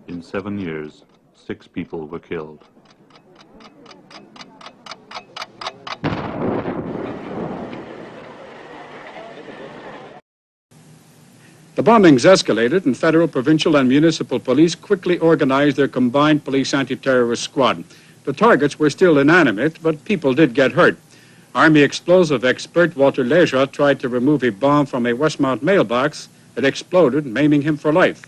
In 7 years, 6 people were killed. The bombings escalated, and federal, provincial, and municipal police quickly organized their combined police anti-terrorist squad. The targets were still inanimate, but people did get hurt. Army explosive expert Walter Leja tried to remove a bomb from a Westmount mailbox. It exploded, maiming him for life.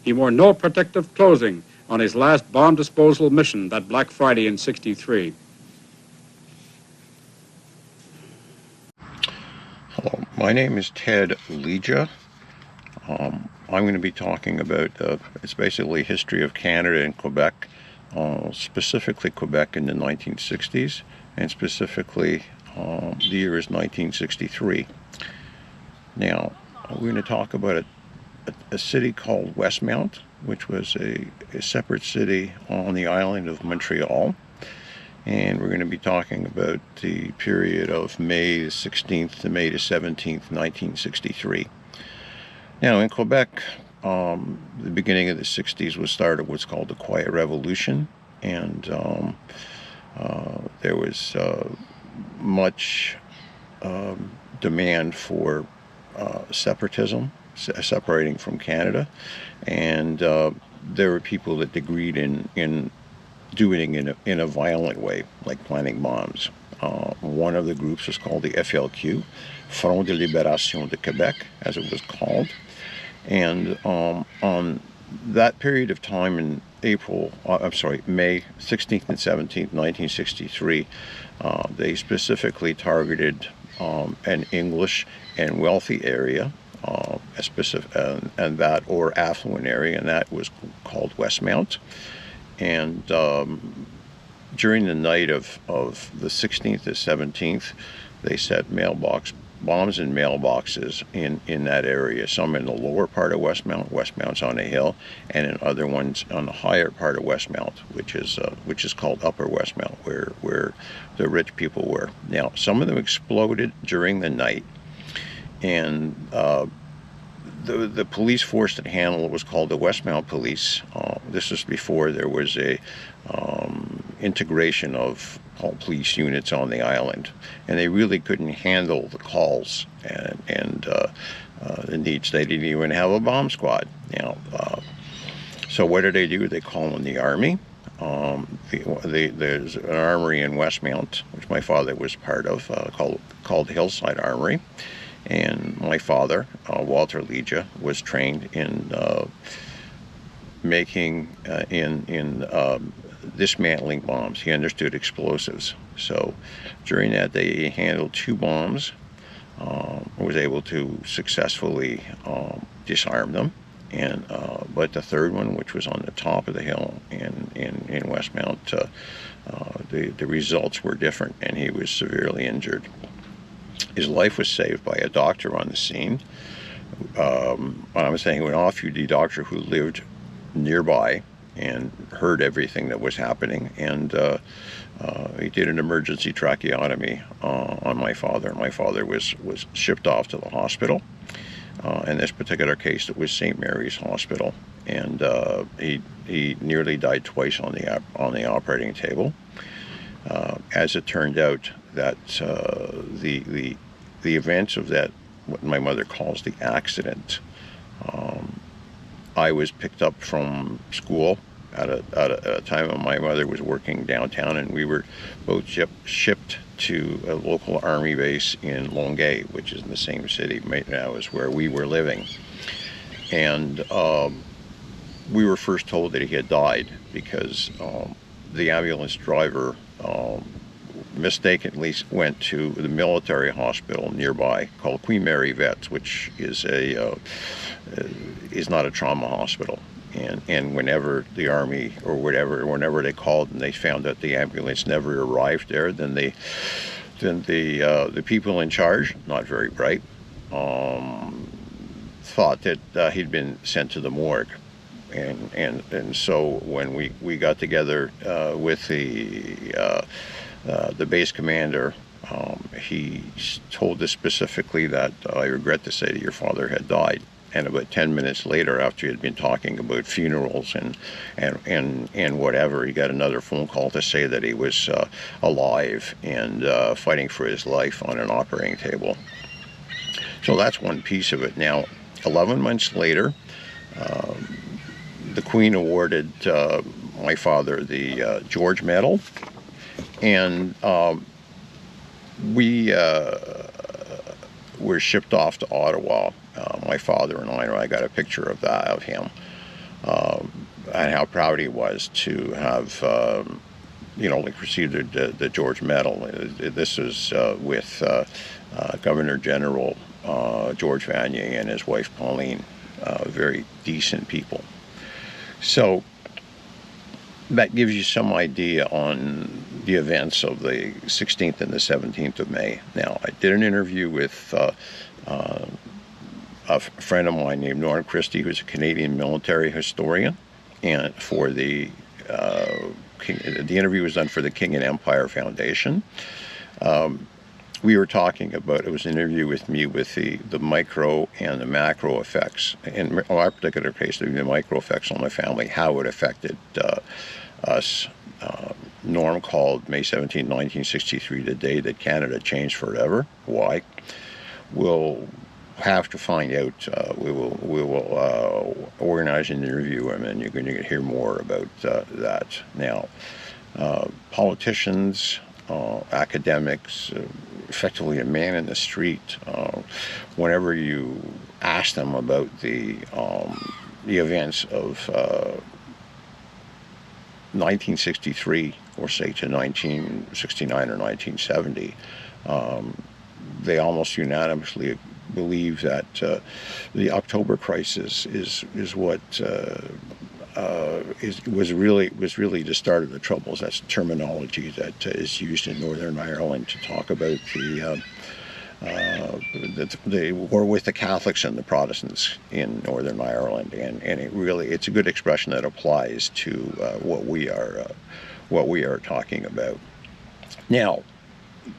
He wore no protective clothing on his last bomb disposal mission that Black Friday in '63. Hello, my name is Ted Leja. I'm going to be talking about, it's basically history of Canada and Quebec, specifically Quebec in the 1960s, and specifically the year is 1963. Now, we're going to talk about a city called Westmount, which was a separate city on the island of Montreal. And we're going to be talking about the period of May 16th to May 17th, 1963. Now, in Quebec, the beginning of the 60s was started what's called the Quiet Revolution, and there was much demand for separatism, separating from Canada, and there were people that agreed in doing it in a violent way, like planting bombs. One of the groups was called the FLQ, Front de Libération de Québec, as it was called. And on that period of time in May 16th and 17th, 1963, they specifically targeted an English and wealthy area, and that or affluent area, and that was called Westmount. And during the night of the 16th to 17th, they set bombs in mailboxes in that area, some in the lower part of Westmount. Westmount's on a hill, and in other ones on the higher part of Westmount, which is called Upper Westmount, where the rich people were. Now, some of them exploded during the night, and the police force that handled it was called the Westmount Police. This was before there was a integration of police units on the island, and they really couldn't handle the calls and the needs. They didn't even have a bomb squad. So what did they do? They call in the army. There's an armory in Westmount, which my father was part of, called Hillside Armory. And my father, Walter Leja, was trained in dismantling bombs. He understood explosives. So during that day, he handled 2 bombs, was able to successfully disarm them. And but the third one, which was on the top of the hill in Westmount, the results were different, and he was severely injured. His life was saved by a doctor on the scene. I'm saying an off-duty doctor who lived nearby and heard everything that was happening, and he did an emergency tracheotomy on my father. My father was shipped off to the hospital. In this particular case, it was St. Mary's Hospital, and he nearly died twice on the operating table. As it turned out, that the events of that, what my mother calls the accident, I was picked up from school at a time when my mother was working downtown, and we were both shipped to a local army base in Longueuil, which is in the same city right now as where we were living. And we were first told that he had died because the ambulance driver mistakenly went to the military hospital nearby called Queen Mary Vets, which is not a trauma hospital. And whenever the army or whenever they called and they found that the ambulance never arrived there, then the people in charge, not very bright, thought that he'd been sent to the morgue. And so when we got together with the base commander, he told us specifically that I regret to say that your father had died. And about 10 minutes later, after he had been talking about funerals and whatever, he got another phone call to say that he was alive and fighting for his life on an operating table. So that's one piece of it. Now, 11 months later, the Queen awarded my father the George Medal, and we were shipped off to Ottawa. My father and I got a picture of that, of him, and how proud he was to have, received the George Medal. This was with Governor General George Vanier and his wife Pauline, very decent people. So that gives you some idea on the events of the 16th and the 17th of May. Now, I did an interview with a friend of mine named Norm Christie, who's a Canadian military historian, and for the interview was done for the King and Empire Foundation. We were talking about, it was an interview with me with the micro and the macro effects. In our particular case, the micro effects on my family, how it affected us. Norm called May 17, 1963 the day that Canada changed forever. Why? We'll have to find out. We will organize an interview, and then you're going to hear more about that. Now, politicians, academics, effectively a man in the street, whenever you ask them about the events of 1963, or say to 1969 or 1970, they almost unanimously believe that the October crisis is what was really the start of the troubles. That's the terminology that is used in Northern Ireland to talk about the war with the Catholics and the Protestants in Northern Ireland, and it's a good expression that applies to what we are talking about. Now,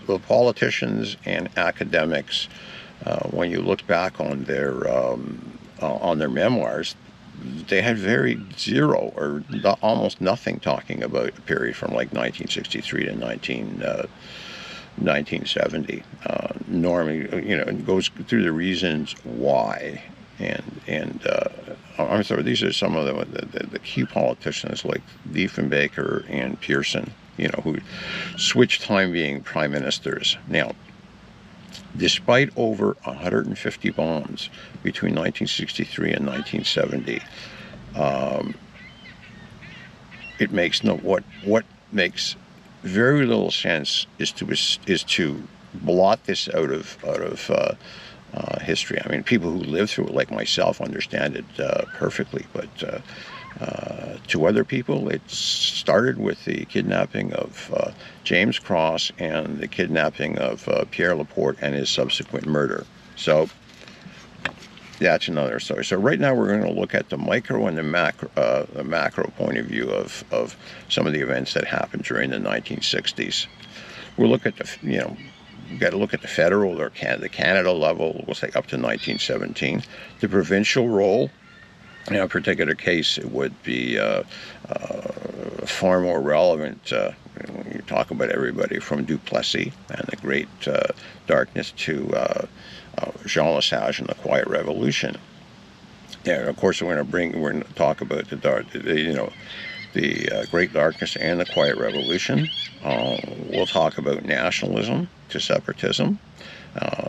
the politicians and academics, when you look back on their memoirs, they had zero or almost nothing talking about a period from like 1963 to 1970. Normally, goes through the reasons why, and I'm sorry, these are some of the key politicians like Diefenbaker and Pearson, who switched time being prime ministers. Now, despite over 150 bombs between 1963 and 1970, it makes what makes very little sense is to blot this out of history. I mean, people who live through it, like myself, understand it perfectly, but to other people, it started with the kidnapping of James Cross and the kidnapping of Pierre Laporte and his subsequent murder. So that's another story. So right now we're going to look at the micro and the macro point of view of some of the events that happened during the 1960s. We'll look at we've got to look at the federal or the Canada level. We'll say up to 1917. The provincial role. In a particular case, it would be far more relevant when you talk about everybody from Duplessis and the Great Darkness to Jean Lesage and the Quiet Revolution. And of course, we're going to talk about the Great Darkness and the Quiet Revolution. We'll talk about nationalism to separatism.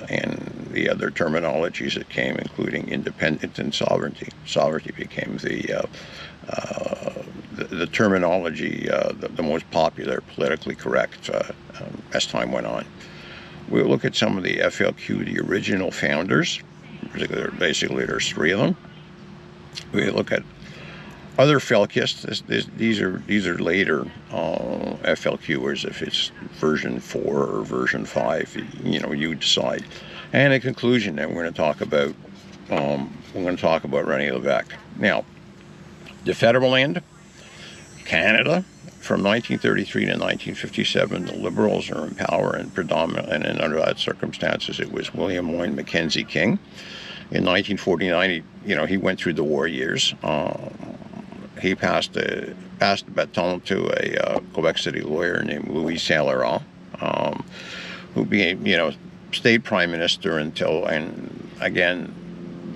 And the other terminologies that came, including independence and sovereignty. Sovereignty became the terminology, the most popular, politically correct as time went on. We'll look at some of the FLQ, the original founders. Basically, there's three of them. We look at other Felkists. These are later FLQers. If it's version 4 or version 5, you decide. And in conclusion, then we're going to talk about René Lévesque. Now, the federal end, Canada, from 1933 to 1957, the Liberals are in power and predominant, and under that circumstances, it was William Lloyd Mackenzie King. In 1949, he went through the war years. He passed the baton to a Quebec City lawyer named Louis Saint-Laurent, who became, stayed prime minister until, and again,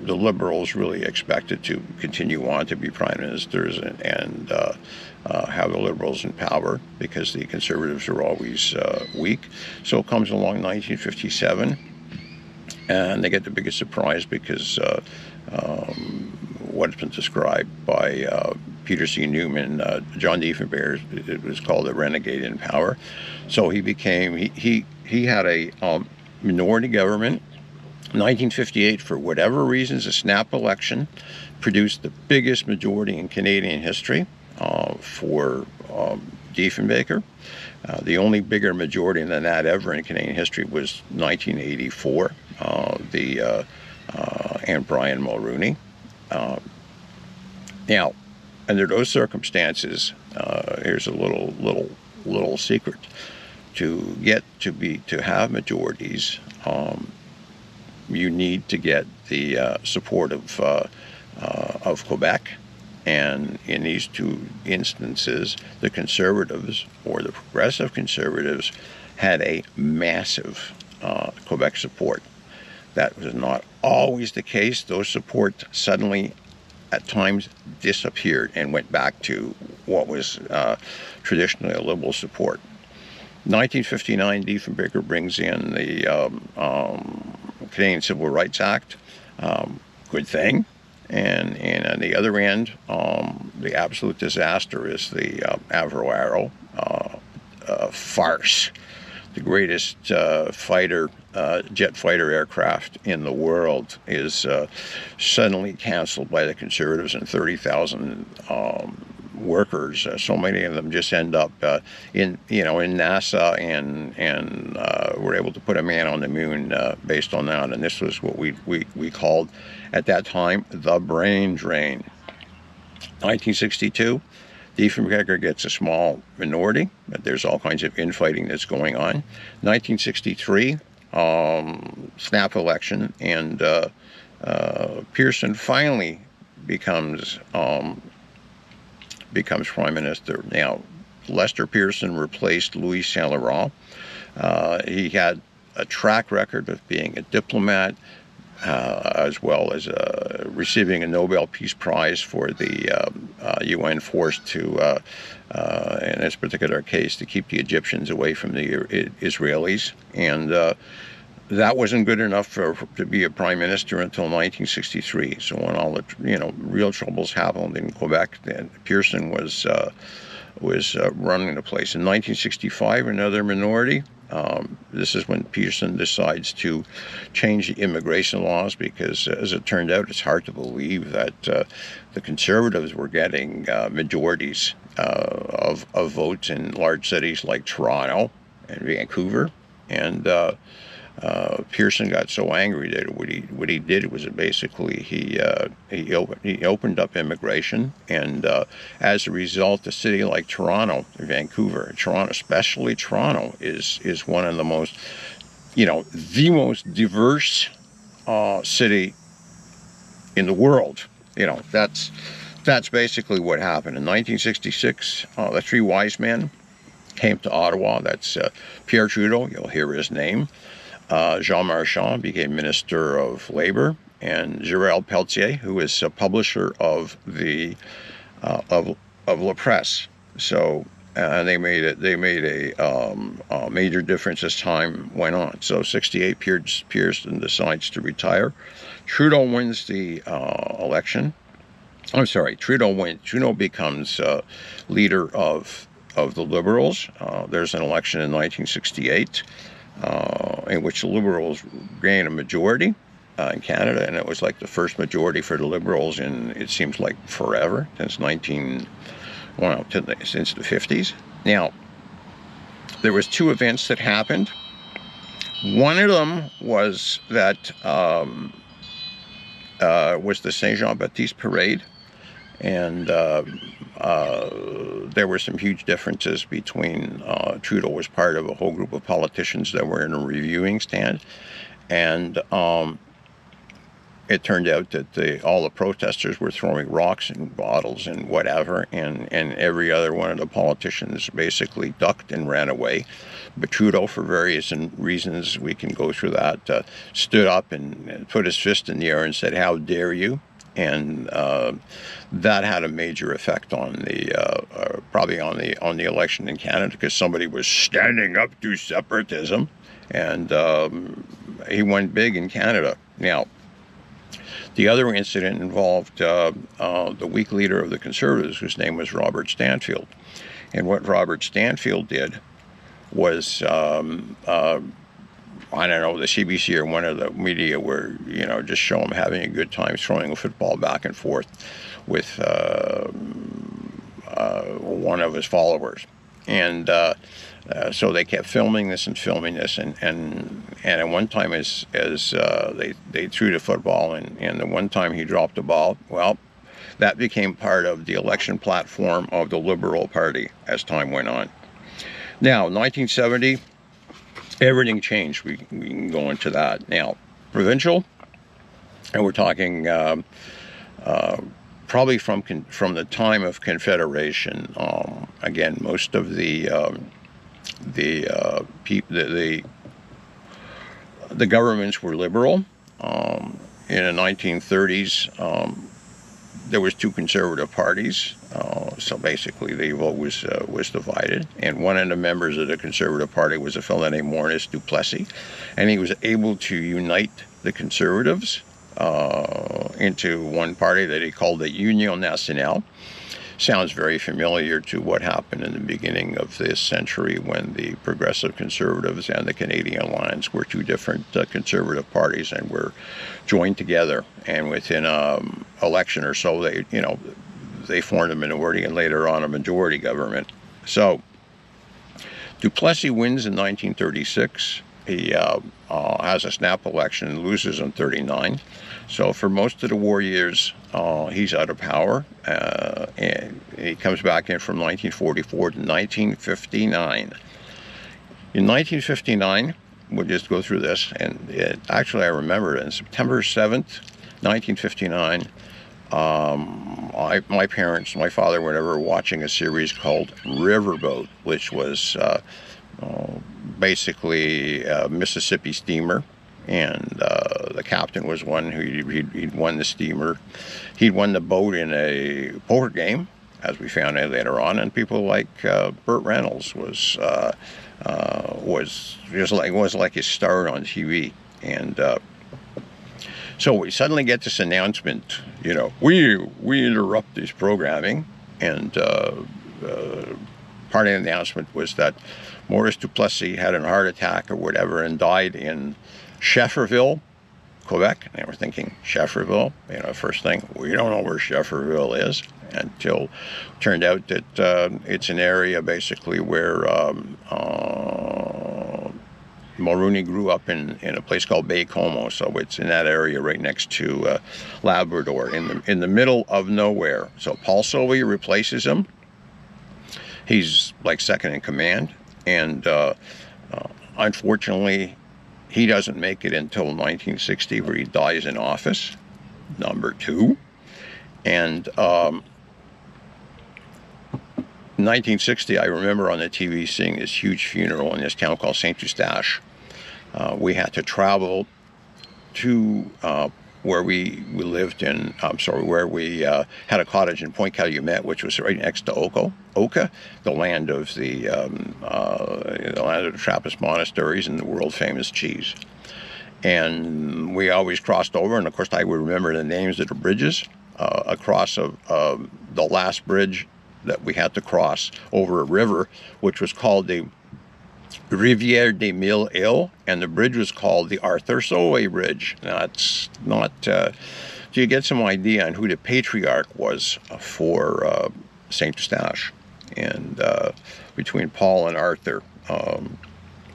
the Liberals really expected to continue on to be prime ministers and have the Liberals in power because the Conservatives were always weak. So it comes along 1957, and they get the biggest surprise because what's been described by Peter C. Newman, John Diefenbaker, it was called a renegade in power. So he had a minority government. 1958, for whatever reasons, a snap election produced the biggest majority in Canadian history for Diefenbaker. The only bigger majority than that ever in Canadian history was 1984, and Brian Mulroney. Now, under those circumstances, here's a little secret: to have majorities, you need to get the support of Quebec, and in these two instances, the Conservatives or the Progressive Conservatives had a massive Quebec support. That was not always the case. Those support suddenly, at times, disappeared and went back to what was traditionally a Liberal support. 1959, Diefenbaker brings in the Canadian Civil Rights Act. Good thing. And on the other end, the absolute disaster is the Avro Arrow farce. The greatest jet fighter aircraft in the world is suddenly canceled by the Conservatives, and 30,000 workers. So many of them just end up in NASA, and were able to put a man on the moon based on that. And this was what we called at that time the brain drain. 1962. Diefenbaker gets a small minority, but there's all kinds of infighting that's going on. 1963, snap election, and Pearson finally becomes prime minister. Now, Lester Pearson replaced Louis Saint-Laurent. He had a track record of being a diplomat, as well as receiving a Nobel Peace Prize for the UN force to, in this particular case, to keep the Egyptians away from the Israelis. And that wasn't good enough to be a prime minister until 1963. So when all the real troubles happened in Quebec, then Pearson was running the place. In 1965, another minority. This is when Pearson decides to change the immigration laws because, as it turned out, it's hard to believe that the Conservatives were getting majorities of votes in large cities like Toronto and Vancouver, and Pearson got so angry that what he did was basically he opened up immigration, and as a result, a city like Toronto, Vancouver, Toronto, especially Toronto, is one of the most, the most diverse city in the world. That's basically what happened in 1966. The three wise men came to Ottawa. That's Pierre Trudeau. You'll hear his name. Jean Marchand became Minister of Labor, and Gérald Pelletier, who is a publisher of the of La Presse. So they made a major difference as time went on. So 68, Pearson decides to retire. Trudeau wins the election. I'm sorry, Trudeau becomes leader of the Liberals. There's an election in 1968. In which the Liberals gained a majority in Canada, and it was like the first majority for the Liberals in, it seems like, forever, since since the 50s. Now, there was two events that happened. One of them was that was the Saint Jean-Baptiste parade, and there were some huge differences between Trudeau was part of a whole group of politicians that were in a reviewing stand, and it turned out that all the protesters were throwing rocks and bottles and whatever, and every other one of the politicians basically ducked and ran away. But Trudeau, for various reasons, we can go through that, stood up and put his fist in the air and said, "How dare you?" And that had a major effect on the probably on the election in Canada, because somebody was standing up to separatism, and he went big in Canada. Now, the other incident involved the weak leader of the Conservatives, whose name was Robert Stanfield. And what Robert Stanfield did was, I don't know, the CBC or one of the media were, just show him having a good time throwing a football back and forth with one of his followers. And so they kept filming this, and at one time as they threw the football, and the one time he dropped the ball, well, that became part of the election platform of the Liberal Party as time went on. Now, 1970, everything changed. We can go into that. Now, provincial, and we're talking probably from the time of Confederation. Again, most of the governments were liberal. In the 1930s, there was two conservative parties, so basically the vote was divided. And one of the members of the Conservative Party was a fellow named Maurice Duplessis, and he was able to unite the Conservatives into one party that he called the Union Nationale. Sounds very familiar to what happened in the beginning of this century, when the Progressive Conservatives and the Canadian Alliance were two different conservative parties and were joined together. And within an election or so, they formed a minority and later on a majority government. So Duplessis wins in 1936. He has a snap election and loses in 39. So for most of the war years, he's out of power. And he comes back in from 1944 to 1959. In 1959, we'll just go through this, and actually I remember it. On September 7th, 1959, my parents, my father, were watching a series called Riverboat, which was basically a Mississippi steamer, and the captain was one who he'd won the steamer. He'd won the boat in a poker game, as we found out later on, and people like Burt Reynolds was like his star on TV. And so we suddenly get this announcement, we interrupt this programming, and part of the announcement was that Maurice Duplessis had a heart attack or whatever and died in Shefferville, Quebec. And we're thinking, Shefferville? First thing, we don't know where Shefferville is, until it turned out that it's an area basically where Mulrooney grew up in a place called Baie-Comeau. So it's in that area right next to Labrador, in the middle of nowhere. So Paul Sylvie replaces him. He's like second in command, and unfortunately, he doesn't make it until 1960, where he dies in office, number 2. And 1960, I remember on the TV seeing this huge funeral in this town called Saint Eustache. We had to travel to where we lived in, where we had a cottage in Point Calumet, which was right next to Oka, the land of the Trappist monasteries and the world famous cheese. And we always crossed over, and of course I would remember the names of the bridges across the last bridge that we had to cross over a river, which was called the Rivière des Mille Îles, and the bridge was called the Arthur Solway Bridge. That's not. So you get some idea on who the patriarch was for Saint Eustache, and between Paul and Arthur,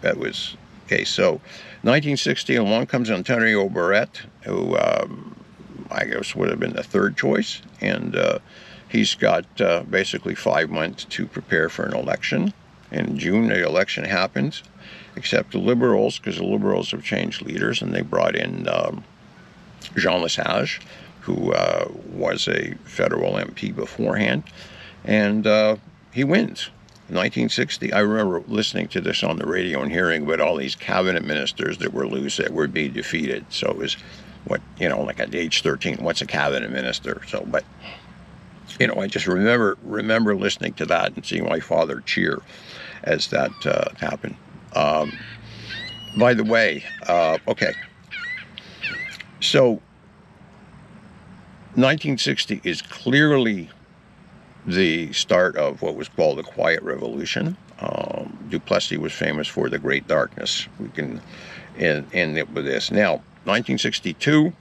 that was okay. So, 1960, along comes Antonio Barrette, who I guess would have been the third choice, and he's got basically 5 months to prepare for an election. In June, the election happens, except the Liberals, because the Liberals have changed leaders, and they brought in Jean Lesage, who was a federal MP beforehand, and he wins. 1960. I remember listening to this on the radio and hearing about all these cabinet ministers that were loose, that were being defeated. So it was, like at age 13, what's a cabinet minister? So, but I just remember listening to that and seeing my father cheer as that happened. By the way, okay. So 1960 is clearly the start of what was called the Quiet Revolution. Duplessis was famous for the Great Darkness. We can end it with this. Now, 1962,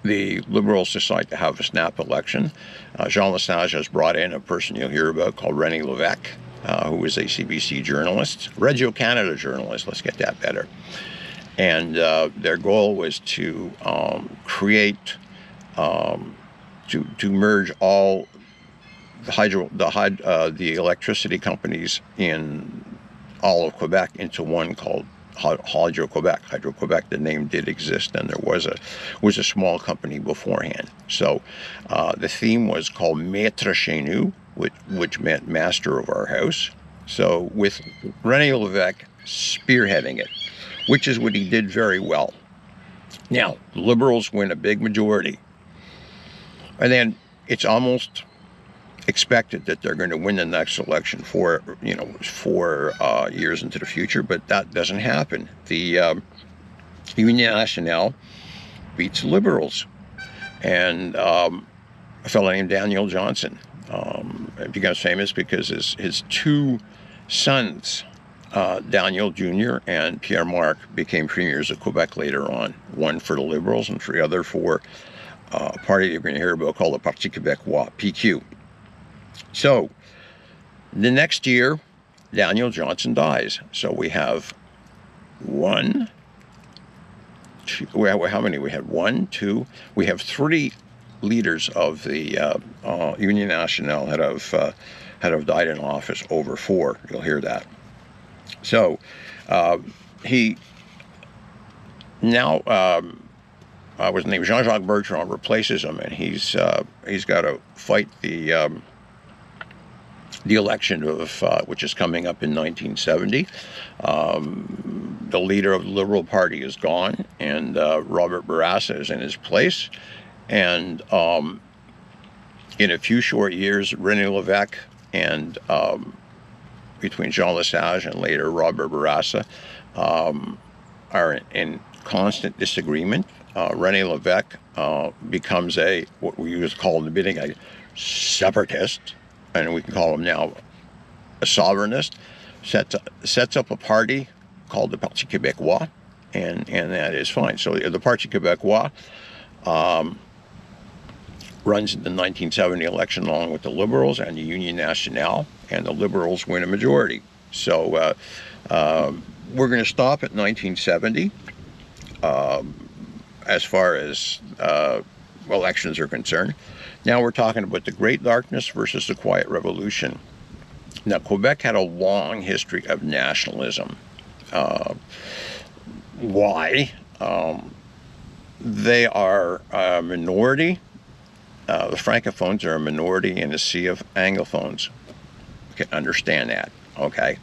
the Liberals decide to have a snap election. Jean Lesage has brought in a person you'll hear about called René Lévesque, who was a CBC journalist, Radio-Canada journalist, let's get that better. And their goal was to create, to merge all the electricity companies in all of Quebec into one called Hydro-Quebec. The name did exist, and there was a small company beforehand. So the theme was called Maître chez nous, which meant master of our house. So with René Lévesque spearheading it, which is what he did very well. Now, Liberals win a big majority, and then it's almost expected that they're going to win the next election 4 years into the future, but that doesn't happen. The Union Nationale beats the Liberals, and a fellow named Daniel Johnson becomes famous because his two sons, Daniel Jr. and Pierre Marc, became premiers of Quebec later on, one for the Liberals and the other for a party you're going to hear about called the Parti Québécois, PQ. So, the next year, Daniel Johnson dies. So we have how many? We had we have 3 leaders of the Union Nationale that have died in office, over 4. You'll hear that. So, he now was named Jean-Jacques Bertrand, replaces him, and he's got to fight the election of which is coming up in 1970. The leader of the Liberal Party is gone, and Robert Bourassa is in his place. And in a few short years, René Lévesque and between Jean Lesage and later Robert Bourassa are in constant disagreement. René Lévesque becomes what we used to call in the beginning a separatist, and we can call him now a sovereignist, sets up a party called the Parti Québécois, and that is fine. So the Parti Québécois runs in the 1970 election along with the Liberals and the Union Nationale, and the Liberals win a majority. So we're going to stop at 1970 as far as elections are concerned. Now we're talking about the Great Darkness versus the Quiet Revolution. Now, Quebec had a long history of nationalism. Why? They are a minority. The Francophones are a minority in a sea of Anglophones. You can understand that, okay?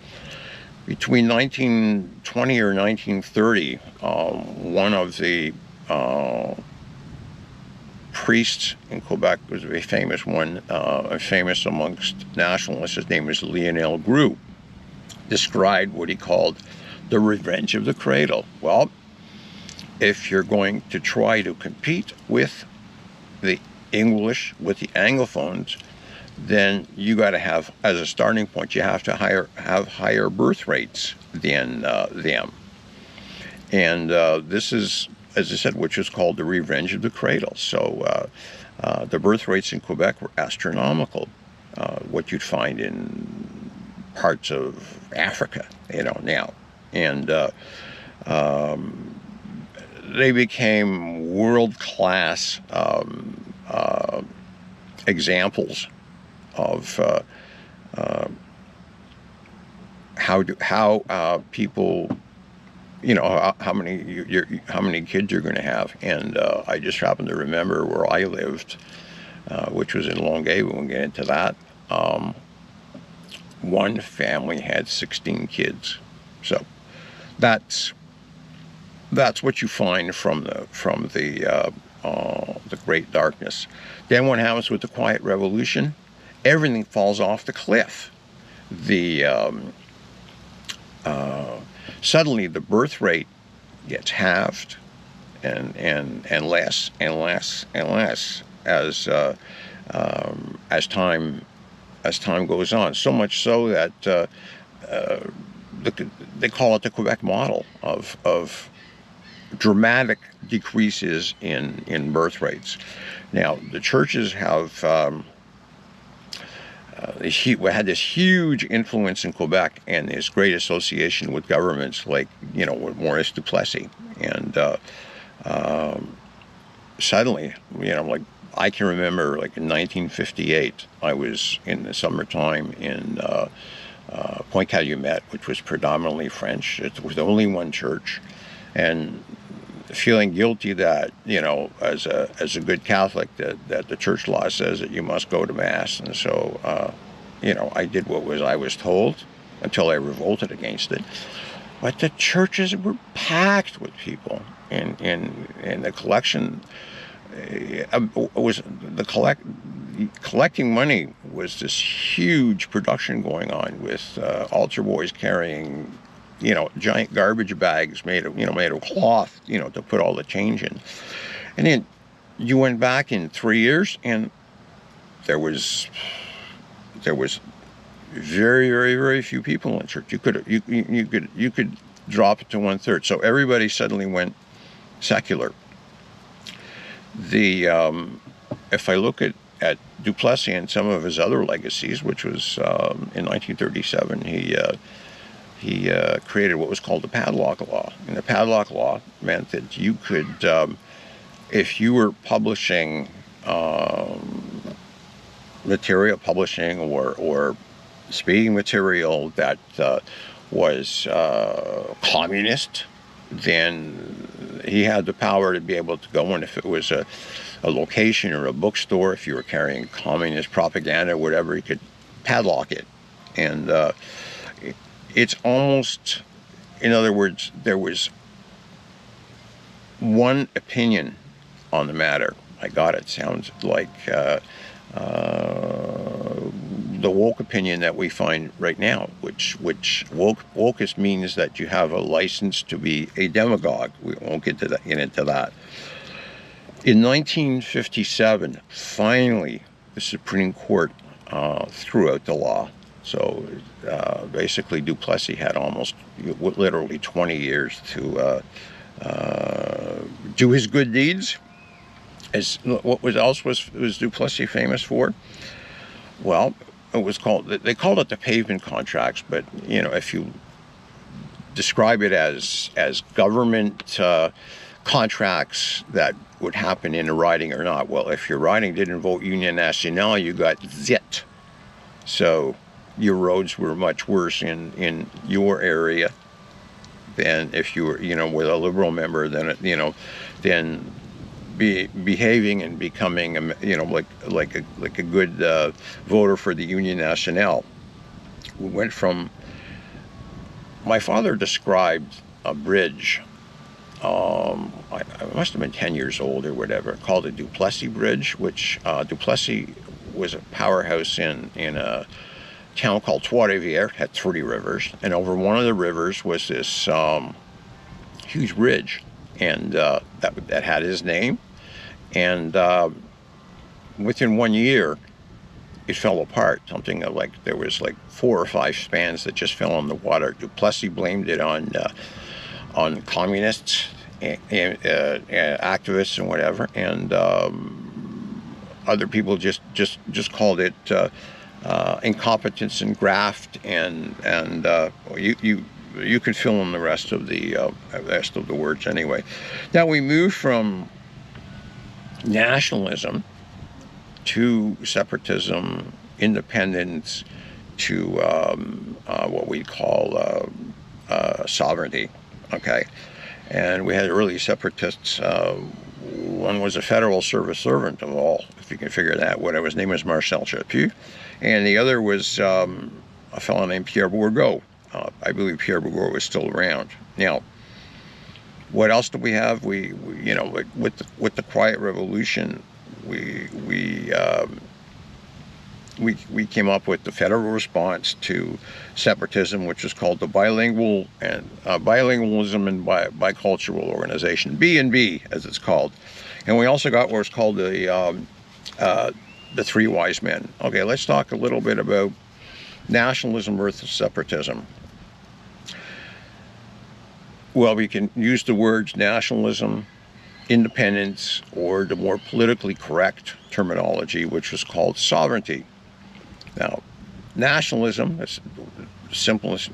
Between 1920 or 1930, one of the priests in Quebec was a very famous one, famous amongst nationalists. His name was Lionel Groux. Described what he called the revenge of the cradle. Well, if you're going to try to compete with the English, with the Anglophones, then you got to have, as a starting point, you have to have higher birth rates than them. And this is, as I said, which is called the revenge of the cradle. So the birth rates in Quebec were astronomical, what you'd find in parts of Africa, now. And they became world-class examples of how people how many kids you're going to have. And I just happened to remember where I lived, which was in Longueuil. We won't get into that. One family had 16 kids. So that's what you find from the Great Darkness. Then what happens with the Quiet Revolution? Everything falls off the cliff. Suddenly the birth rate gets halved, and less and less and less as time goes on. So much so that they call it the Quebec model of dramatic decreases in birth rates. Now the churches have had this huge influence in Quebec and this great association with governments like, with Maurice Duplessis. And suddenly, like I can remember, like in 1958, I was in the summertime in Point Calumet, which was predominantly French. It was only one church, and feeling guilty that, as a good Catholic, that the church law says that you must go to Mass. And so, I did what I was told until I revolted against it. But the churches were packed with people, and the collection was collecting money was this huge production going on with altar boys carrying giant garbage bags made of cloth, to put all the change in. And then you went back in 3 years, and there was very, very, very few people in church. You could drop it to 1/3. So everybody suddenly went secular. If I look at Duplessis and some of his other legacies, which was in 1937, he created what was called the padlock law. And the padlock law meant that you could, if you were publishing publishing or speaking material that was communist, then he had the power to be able to go in. If it was a location or a bookstore, if you were carrying communist propaganda or whatever, he could padlock it. And it's almost, in other words, there was one opinion on the matter. My God, it sounds like the woke opinion that we find right now, which wokest means that you have a license to be a demagogue. We won't get into that. In 1957, finally, the Supreme Court threw out the law. So basically, Duplessis had almost literally 20 years to do his good deeds. What else was Duplessis famous for? Well, they called it the pavement contracts, but if you describe it as government contracts that would happen in a riding or not, well, if your riding didn't vote Union Nationale, you got zit. So your roads were much worse in your area than if you were, with a Liberal member, than behaving and becoming, like a good voter for the Union Nationale. We went from. My father described a bridge. I must have been 10 years old or whatever, called the Duplessis Bridge, which Duplessis was a powerhouse in a town called Trois-Rivières, had 3 rivers, and over one of the rivers was this huge bridge, and that had his name. And within 1 year, it fell apart. Something like there was like 4 or 5 spans that just fell in the water. Duplessis blamed it on communists and activists and whatever, and other people just called it incompetence and graft, and you could fill in the rest of the words anyway. Now we move from nationalism to separatism, independence, to what we call sovereignty. okay? And we had early separatists. One was a federal service servant of all, if you can figure that. His name was Marcel Chaput. And the other was a fellow named Pierre Bourgault. I believe Pierre Bourgault was still around. Now, what else do we have? We with the Quiet Revolution, we came up with the federal response to separatism, which is called the bilingualism and bicultural organization, B&B as it's called. And we also got what's called the Three Wise Men. Okay, let's talk a little bit about nationalism versus separatism. Well, we can use the words nationalism, independence, or the more politically correct terminology, which was called sovereignty. Now, nationalism, that's the simplest.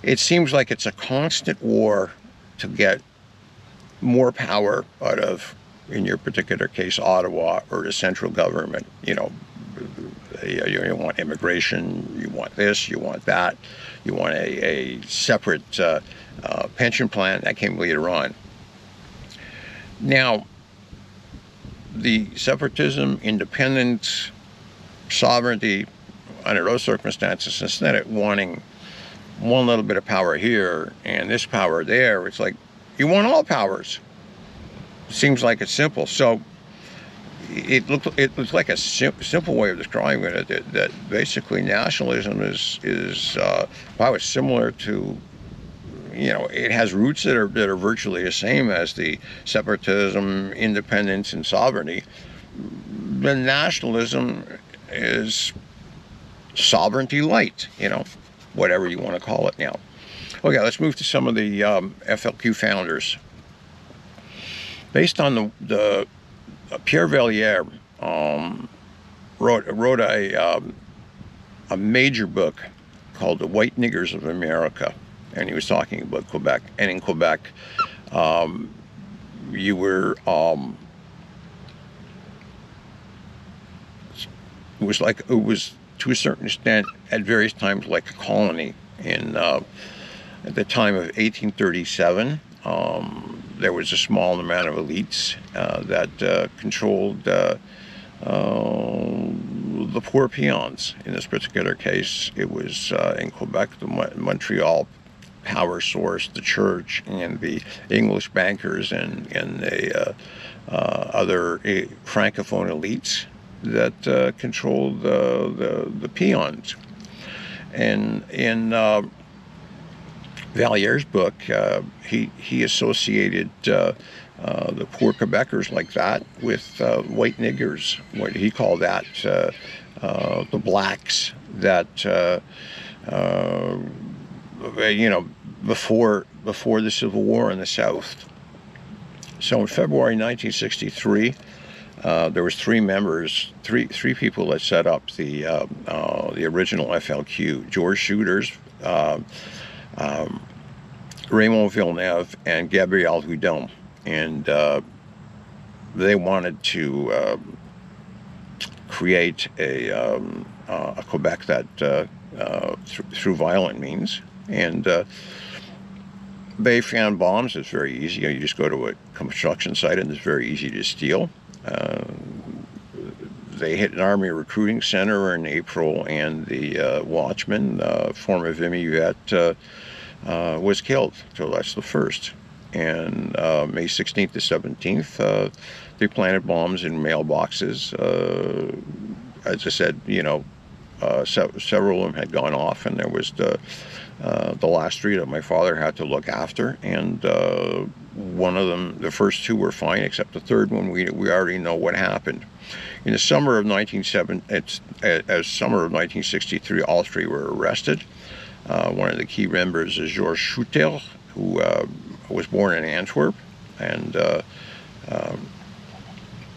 It seems like it's a constant war to get more power out of, in your particular case, Ottawa or the central government. You want immigration, you want this, you want that, you want a separate pension plan. That came later on. Now, the separatism, independence, sovereignty, under those circumstances, instead of wanting one little bit of power here and this power there, it's like you want all powers. Seems like it's simple. So it looks like a simple way of describing it. That basically nationalism is probably similar to, it has roots that are virtually the same as the separatism, independence, and sovereignty. The nationalism is sovereignty light, whatever you want to call it now. Okay, let's move to some of the FLQ founders. Based on the Pierre Valliere wrote a major book called The White Niggers of America, and he was talking about Quebec. And in Quebec, you were it was to a certain extent at various times like a colony. At the time of 1837, there was a small amount of elites that controlled the poor peons. In this particular case, it was in Quebec, the Montreal power source, the church, and the English bankers and the other francophone elites that controlled the peons. And in Valliere's book, he associated the poor Quebecers like that with white niggers. What he called that, the blacks that before the Civil War in the South. So in February 1963, there was three people that set up the original FLQ: Georges Shooters, Raymond Villeneuve, and Gabriel Houdon. And they wanted to create a Quebec that through violent means. And they found bombs. It's very easy. You just go to a construction site and it's very easy to steal. They hit an army recruiting center in April, and the watchman, former Vimy-Huet, was killed. So that's the first. And May 16th to 17th, they planted bombs in mailboxes. As I said, several of them had gone off, and there was the last three that my father had to look after. And one of them, the first two were fine, except the third one, we already know what happened. In the summer of 1963, all three were arrested. One of the key members is Georges Schutter, who was born in Antwerp, and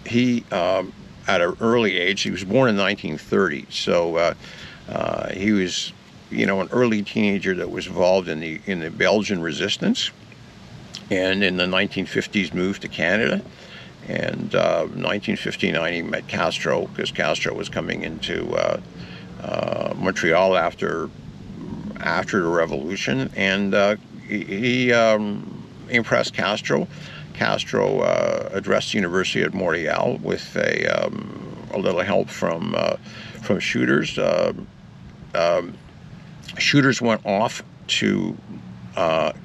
he, at an early age, he was born in 1930, so he was, an early teenager that was involved in the Belgian resistance, and in the 1950s moved to Canada. And 1959 he met Castro, because Castro was coming into Montreal after the revolution, and he impressed Castro. Castro addressed the University of Montreal with a little help from shooters. Shooters went off to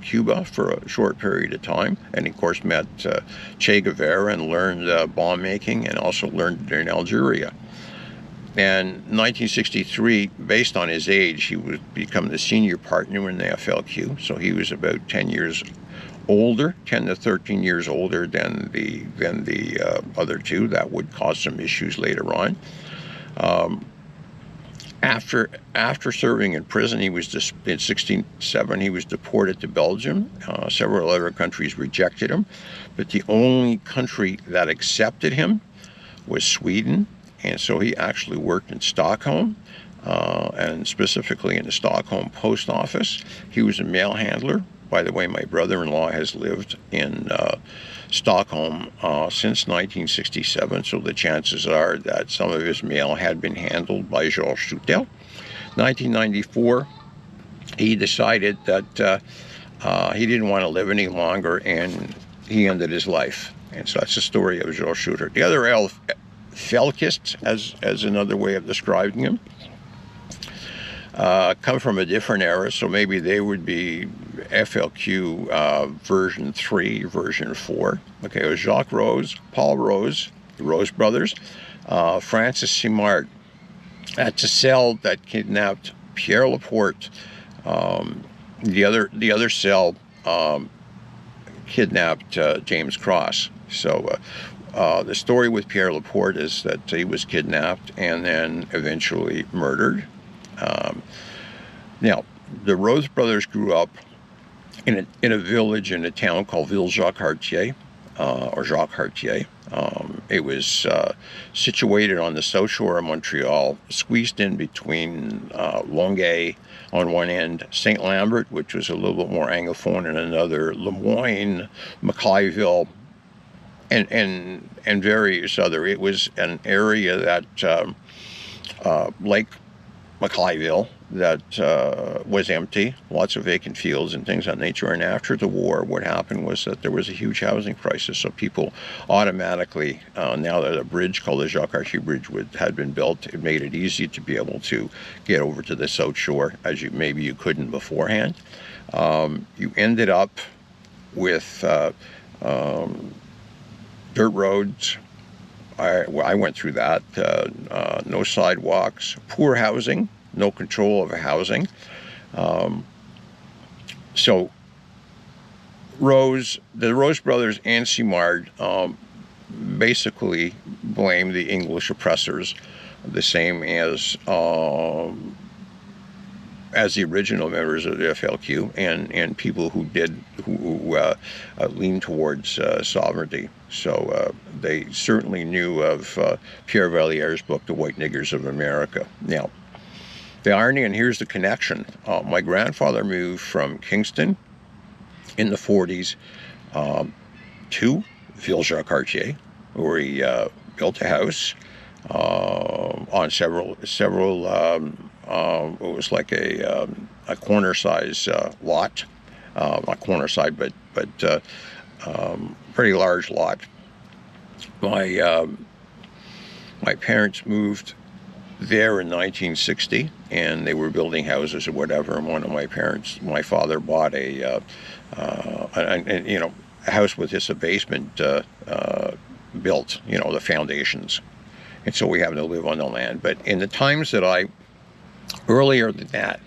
Cuba for a short period of time, and of course met Che Guevara and learned bomb making, and also learned it in Algeria. And 1963, based on his age, he would become the senior partner in the FLQ. So he was about 10 years older, 10 to 13 years older than the other two. That would cause some issues later on. After serving in prison, he was in 1967. He was deported to Belgium. Several other countries rejected him, but the only country that accepted him was Sweden. And so he actually worked in Stockholm, and specifically in the Stockholm post office. He was a mail handler. By the way, my brother-in-law has lived in Stockholm since 1967, so the chances are that some of his mail had been handled by Georges Soutel. 1994, he decided that he didn't want to live any longer, and he ended his life. And so that's the story of Georges Soutel. The other Felkists, as another way of describing him, come from a different era, so maybe they would be FLQ version 3, version 4. Okay, it was Jacques Rose, Paul Rose, the Rose brothers, Francis Simard. That's a cell that kidnapped Pierre Laporte. The other cell kidnapped James Cross. So the story with Pierre Laporte is that he was kidnapped and then eventually murdered. Now, the Rose brothers grew up in a village in a town called Ville-Jacques-Cartier, or Jacques-Cartier. It was situated on the south shore of Montreal, squeezed in between Longueuil on one end, St. Lambert, which was a little bit more Anglophone, and another, Lemoyne, Mackayville, and various other. It was an area that, like Mackayville, that was empty, lots of vacant fields and things of that nature. And after the war, what happened was that there was a huge housing crisis. So people automatically, now that a bridge called the Jacques-Cartier Bridge had been built, it made it easy to be able to get over to the South Shore, as maybe you couldn't beforehand. You ended up with dirt roads. I went through that. No sidewalks, poor housing, no control of housing. So the Rose brothers and Simard basically blame the English oppressors, the same as the original members of the FLQ and people who leaned towards sovereignty. So they certainly knew of Pierre Vallière's book, The White Niggers of America. Now, the irony, and here's the connection, my grandfather moved from Kingston in the 40s to Ville-Jacques-Cartier, where he built a house on several it was like a corner size lot, not corner side, but pretty large lot. My parents moved there in 1960, and they were building houses or whatever. And one of my father bought a house with just a basement built, the foundations, and so we happened to live on the land. But in the times that earlier than that,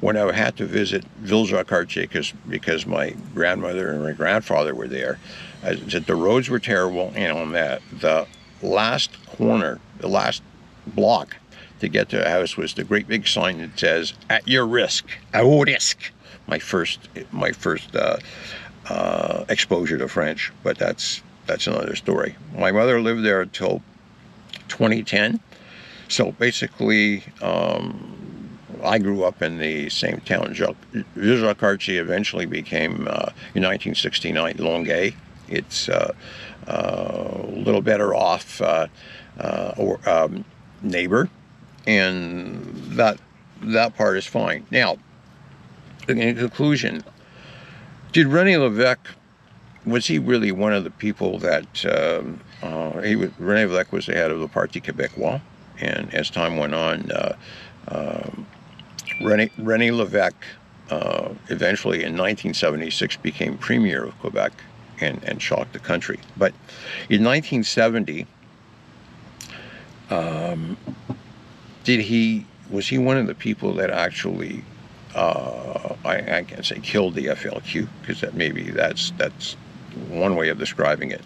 when I had to visit Ville-Jacques-Cartier, because my grandmother and my grandfather were there, I said the roads were terrible, and on the last corner, the last block to get to a house was the great big sign that says, "At your risk, à haut risque." My first exposure to French, but that's another story. My mother lived there until 2010. So basically, I grew up in the same town. Ville-Jacques-Cartier eventually became, in 1969, Longueuil. It's a little better off neighbor, and that part is fine. Now, in conclusion, Did René Lévesque, was he really one of the people that, René Lévesque was the head of the Parti Québécois, and as time went on, René Lévesque eventually in 1976 became Premier of Quebec and shocked the country. But in 1970, was he one of the people that actually, I can't say killed the FLQ, because that's one way of describing it.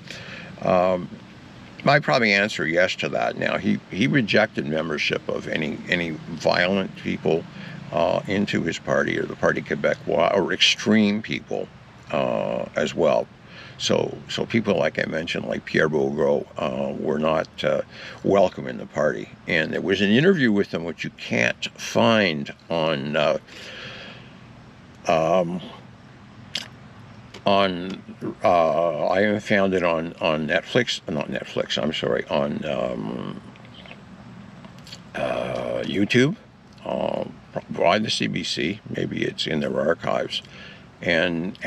I'd probably answer yes to that. Now, he rejected membership of any violent people into his party, or the Parti Québécois, or extreme people as well. So people, like I mentioned, like Pierre Bourgault, were not welcome in the party. And there was an interview with him which you can't find on I haven't found it on Netflix, not Netflix, I'm sorry, on YouTube, by the CBC, maybe it's in their archives, and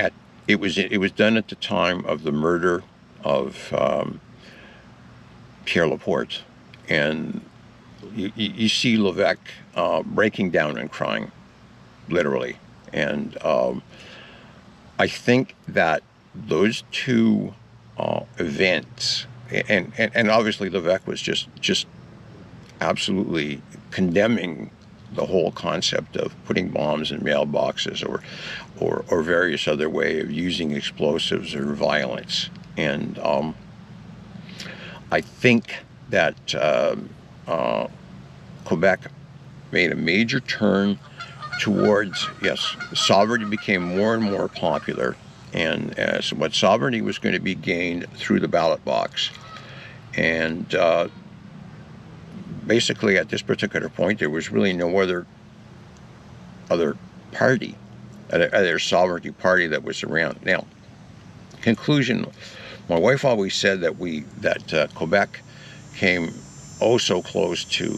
it was done at the time of the murder of Pierre Laporte, and you see Lévesque breaking down and crying, literally, and I think that those two events, and obviously Lévesque was just absolutely condemning the whole concept of putting bombs in mailboxes or various other way of using explosives or violence. And I think that Quebec made a major turn towards, yes, sovereignty became more and more popular, and so what sovereignty was going to be gained through the ballot box. And basically at this particular point there was really no other party, other sovereignty party that was around. Now, conclusion, my wife always said that Quebec came oh so close to,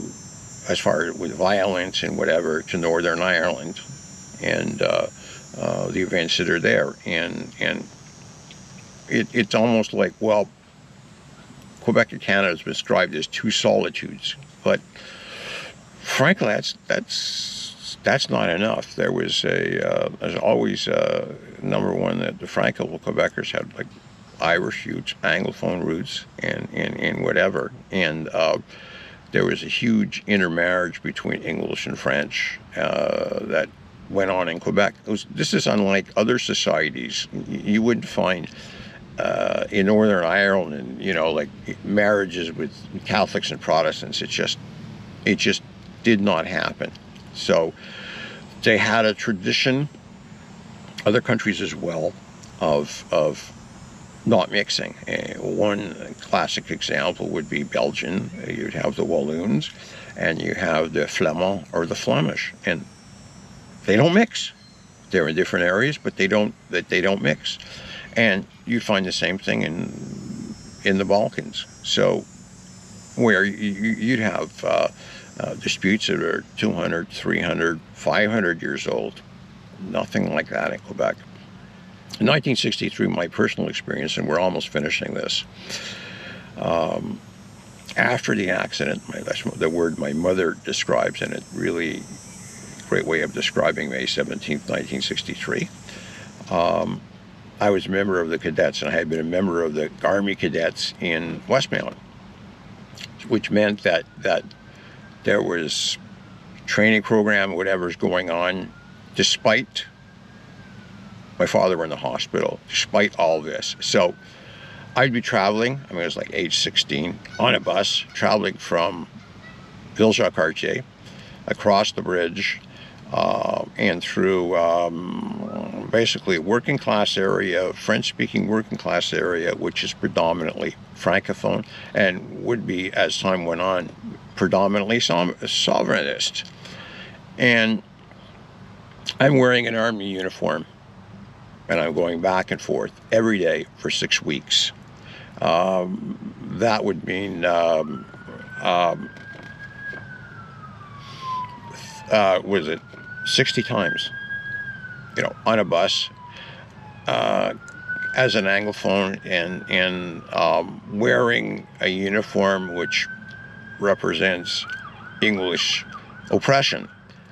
as far as with violence and whatever, to Northern Ireland and the events that are there, and it's almost like, well, Quebec and Canada has been described as two solitudes, but frankly, that's not enough. There was there's always number one, that the Francophone Quebecers had like Irish roots, Anglophone roots, and whatever, and there was a huge intermarriage between English and French that went on in Quebec. This is unlike other societies. You wouldn't find in Northern Ireland, like marriages with Catholics and Protestants. It just did not happen. So they had a tradition, other countries as well, of not mixing. One classic example would be Belgium. You'd have the Walloons, and you have the Flamand or the Flemish, and they don't mix. They're in different areas, but they don't mix. And you find the same thing in the Balkans. So where you'd have disputes that are 200, 300, 500 years old. Nothing like that in Quebec. In 1963, my personal experience, and we're almost finishing this, after the accident, that's the word my mother describes, and it really great way of describing May 17th, 1963. I was a member of the cadets, and I had been a member of the Army cadets in Westmount, which meant that there was training program, whatever's going on, despite my father in the hospital, despite all this. So I'd be traveling, I was like age 16, on a bus, traveling from Ville-Jacques-Cartier, across the bridge, and through basically a working class area, French-speaking working class area, which is predominantly Francophone, and would be, as time went on, predominantly sovereignist. And I'm wearing an army uniform, and I'm going back and forth every day for 6 weeks. That would mean was it 60 times, on a bus, as an Anglophone and wearing a uniform which represents English oppression,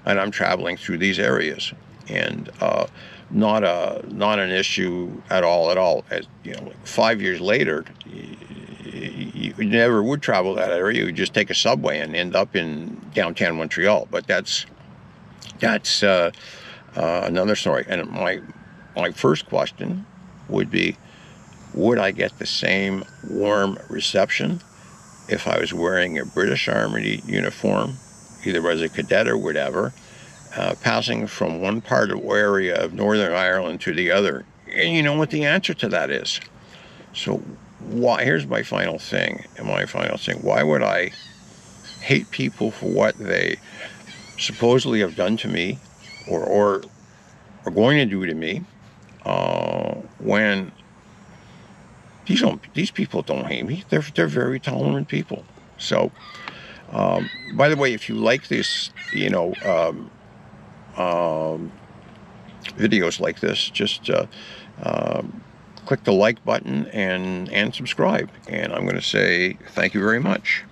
and I'm traveling through these areas, and not an issue at all. As you know, like 5 years later, you never would travel that area. You would just take a subway and end up in downtown Montreal. But that's another story. And my first question would be, would I get the same warm reception if I was wearing a British Army uniform, either as a cadet or whatever, passing from one part of area of Northern Ireland to the other? And you know what the answer to that is. So here's my final thing. Why would I hate people for what they supposedly have done to me or are going to do to me, when these people don't hate me? They're very tolerant people. So, by the way, if you like this, videos like this, just click the like button and subscribe. And I'm going to say thank you very much.